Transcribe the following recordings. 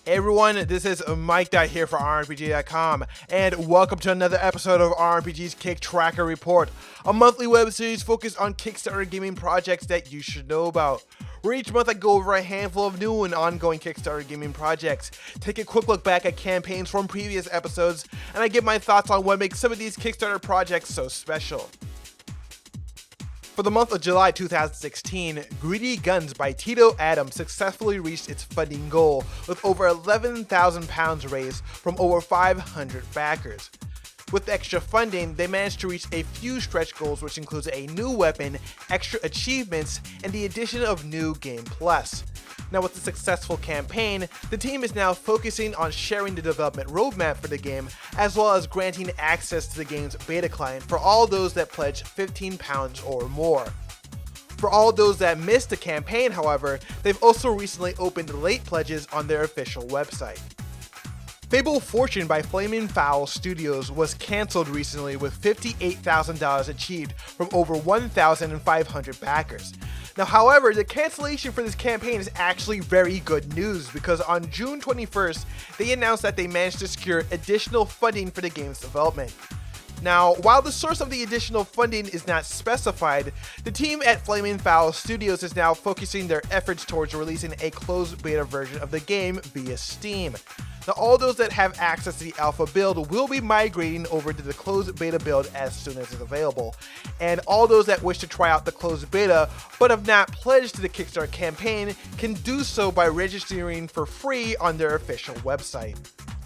Hey everyone, this is Mikedot here for OnRPG.com, and welcome to another episode of OnRPG's Kicktracker Report, a monthly web series focused on Kickstarter gaming projects that you should know about. Where each month I go over a handful of new and ongoing Kickstarter gaming projects, take a quick look back at campaigns from previous episodes, and I give my thoughts on what makes some of these Kickstarter projects so special. For the month of July 2016, Greedy Guns by Tito Adams successfully reached its funding goal with over £11,000 raised from over 500 backers. With extra funding, they managed to reach a few stretch goals, which includes a new weapon, extra achievements, and the addition of new Game Plus. Now with the successful campaign, the team is now focusing on sharing the development roadmap for the game, as well as granting access to the game's beta client for all those that pledge £15 or more. For all those that missed the campaign, however, they've also recently opened late pledges on their official website. Fable Fortune by Flaming Fowl Studios was cancelled recently with $58,000 achieved from over 1,500 backers. Now, however, the cancellation for this campaign is actually very good news because on June 21st, they announced that they managed to secure additional funding for the game's development. Now, while the source of the additional funding is not specified, the team at Flaming Fowl Studios is now focusing their efforts towards releasing a closed beta version of the game via Steam. Now, all those that have access to the alpha build will be migrating over to the closed beta build as soon as it's available, and all those that wish to try out the closed beta but have not pledged to the Kickstarter campaign can do so by registering for free on their official website.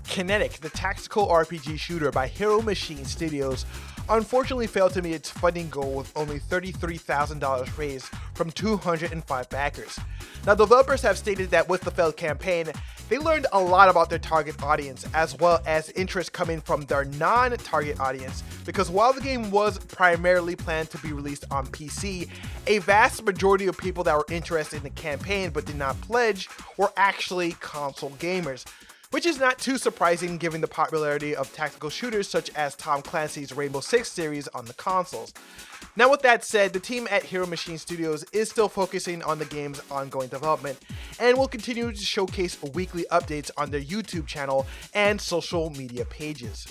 KINETIK, the tactical RPG shooter by Hero Machine Studios, unfortunately failed to meet its funding goal with only $33,000 raised from 205 backers. Now, developers have stated that with the failed campaign, they learned a lot about their target audience, as well as interest coming from their non-target audience, because while the game was primarily planned to be released on PC, a vast majority of people that were interested in the campaign but did not pledge were actually console gamers. Which is not too surprising given the popularity of tactical shooters such as Tom Clancy's Rainbow Six series on the consoles. Now with that said, the team at Hero Machine Studios is still focusing on the game's ongoing development and will continue to showcase weekly updates on their YouTube channel and social media pages.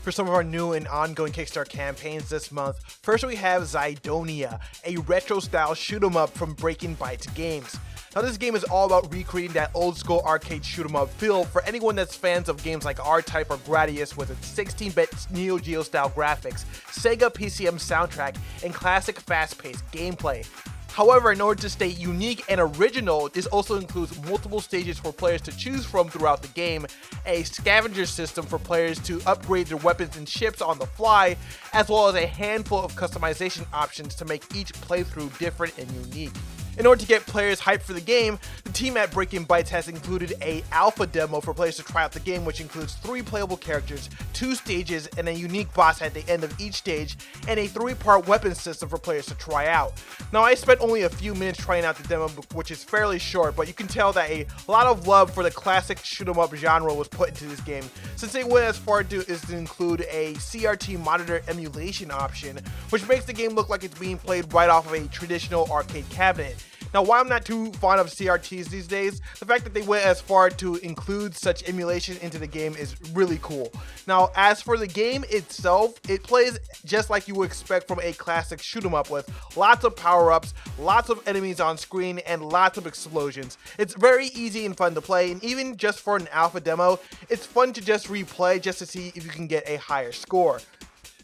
For some of our new and ongoing Kickstarter campaigns this month, first we have Xydonia, a retro-style shoot-'em-up from Breaking Bytes Games. Now this game is all about recreating that old school arcade shoot 'em up feel for anyone that's fans of games like R-Type or Gradius with its 16-bit Neo Geo style graphics, Sega PCM soundtrack, and classic fast-paced gameplay. However, in order to stay unique and original, this also includes multiple stages for players to choose from throughout the game, a scavenger system for players to upgrade their weapons and ships on the fly, as well as a handful of customization options to make each playthrough different and unique. In order to get players hyped for the game, the team at Breaking Bytes has included a alpha demo for players to try out the game, which includes 3 playable characters, 2 stages, and a unique boss at the end of each stage, and a 3-part weapon system for players to try out. Now, I spent only a few minutes trying out the demo, which is fairly short, but you can tell that a lot of love for the classic shoot-'em-up genre was put into this game, since they went as far as to include a CRT monitor emulation option, which makes the game look like it's being played right off of a traditional arcade cabinet. Now, while I'm not too fond of CRTs these days, the fact that they went as far to include such emulation into the game is really cool. Now, as for the game itself, it plays just like you would expect from a classic shoot-'em-up with lots of power-ups, lots of enemies on screen, and lots of explosions. It's very easy and fun to play, and even just for an alpha demo, it's fun to just replay just to see if you can get a higher score.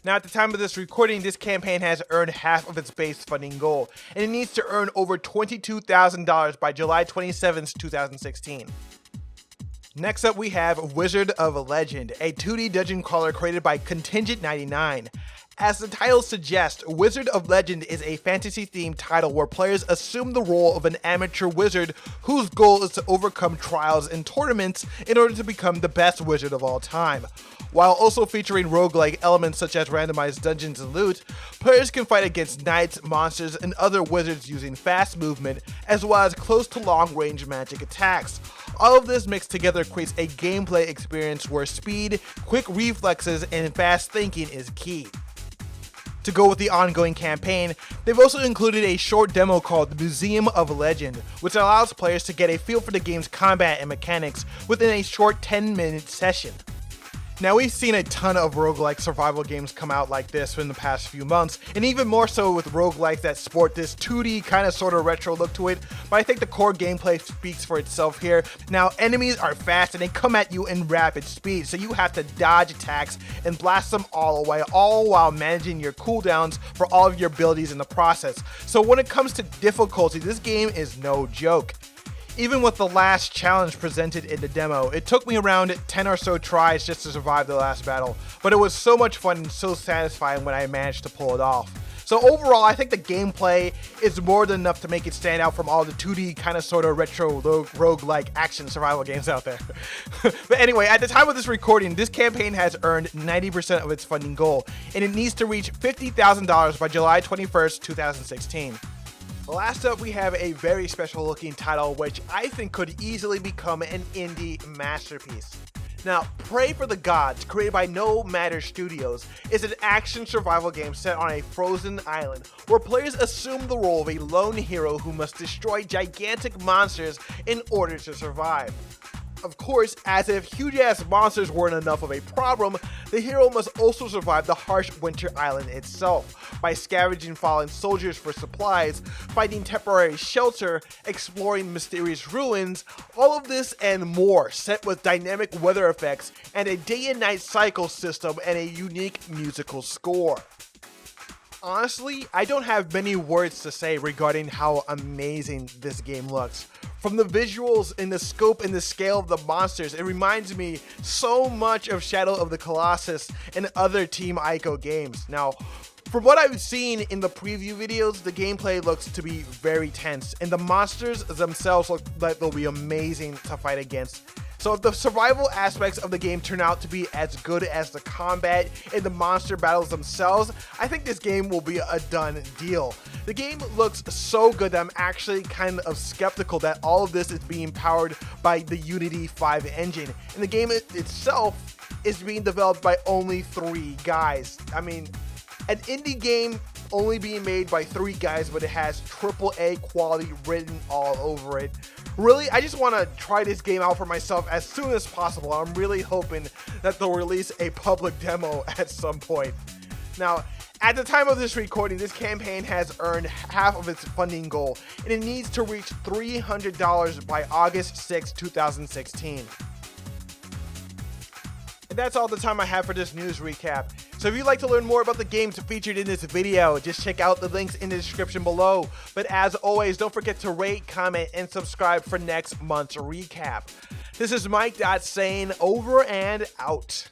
Now, at the time of this recording, this campaign has earned half of its base funding goal, and it needs to earn over $22,000 by July 27, 2016. Next up, we have Wizard of Legend, a 2D dungeon crawler created by Contingent 99. As the title suggests, Wizard of Legend is a fantasy-themed title where players assume the role of an amateur wizard whose goal is to overcome trials and tournaments in order to become the best wizard of all time. While also featuring roguelike elements such as randomized dungeons and loot, players can fight against knights, monsters, and other wizards using fast movement, as well as close to long-range magic attacks. All of this mixed together creates a gameplay experience where speed, quick reflexes, and fast thinking is key. To go with the ongoing campaign, they've also included a short demo called The Museum of Legend, which allows players to get a feel for the game's combat and mechanics within a short 10-minute session. Now, we've seen a ton of roguelike survival games come out like this in the past few months, and even more so with roguelikes that sport this 2D kind of sort of retro look to it, but I think the core gameplay speaks for itself here. Now, enemies are fast and they come at you in rapid speed, so you have to dodge attacks and blast them all away, all while managing your cooldowns for all of your abilities in the process. So when it comes to difficulty, this game is no joke. Even with the last challenge presented in the demo, it took me around 10 or so tries just to survive the last battle, but it was so much fun and so satisfying when I managed to pull it off. So overall, I think the gameplay is more than enough to make it stand out from all the 2D kind of sort of retro roguelike action survival games out there. But anyway, at the time of this recording, this campaign has earned 90% of its funding goal, and it needs to reach $50,000 by July 21st, 2016. Last up, we have a very special looking title which I think could easily become an indie masterpiece. Now, Pray for the Gods, created by No Matter Studios, is an action survival game set on a frozen island where players assume the role of a lone hero who must destroy gigantic monsters in order to survive. Of course, as if huge-ass monsters weren't enough of a problem, the hero must also survive the harsh winter island itself by scavenging fallen soldiers for supplies, finding temporary shelter, exploring mysterious ruins, all of this and more, set with dynamic weather effects and a day and night cycle system and a unique musical score. Honestly, I don't have many words to say regarding how amazing this game looks. From the visuals and the scope and the scale of the monsters, it reminds me so much of Shadow of the Colossus and other Team Ico games. Now, from what I've seen in the preview videos, the gameplay looks to be very tense, and the monsters themselves look like they'll be amazing to fight against. So if the survival aspects of the game turn out to be as good as the combat and the monster battles themselves, I think this game will be a done deal. The game looks so good that I'm actually kind of skeptical that all of this is being powered by the Unity 5 engine, and the game itself is being developed by only 3 guys. I mean, an indie game only being made by 3 guys, but it has AAA quality written all over it. Really, I just want to try this game out for myself as soon as possible. I'm really hoping that they'll release a public demo at some point. Now, at the time of this recording, this campaign has earned half of its funding goal, and it needs to reach $300 by August 6, 2016. And that's all the time I have for this news recap. So if you'd like to learn more about the games featured in this video, just check out the links in the description below. But as always, don't forget to rate, comment, and subscribe for next month's recap. This is Mikedot saying over and out.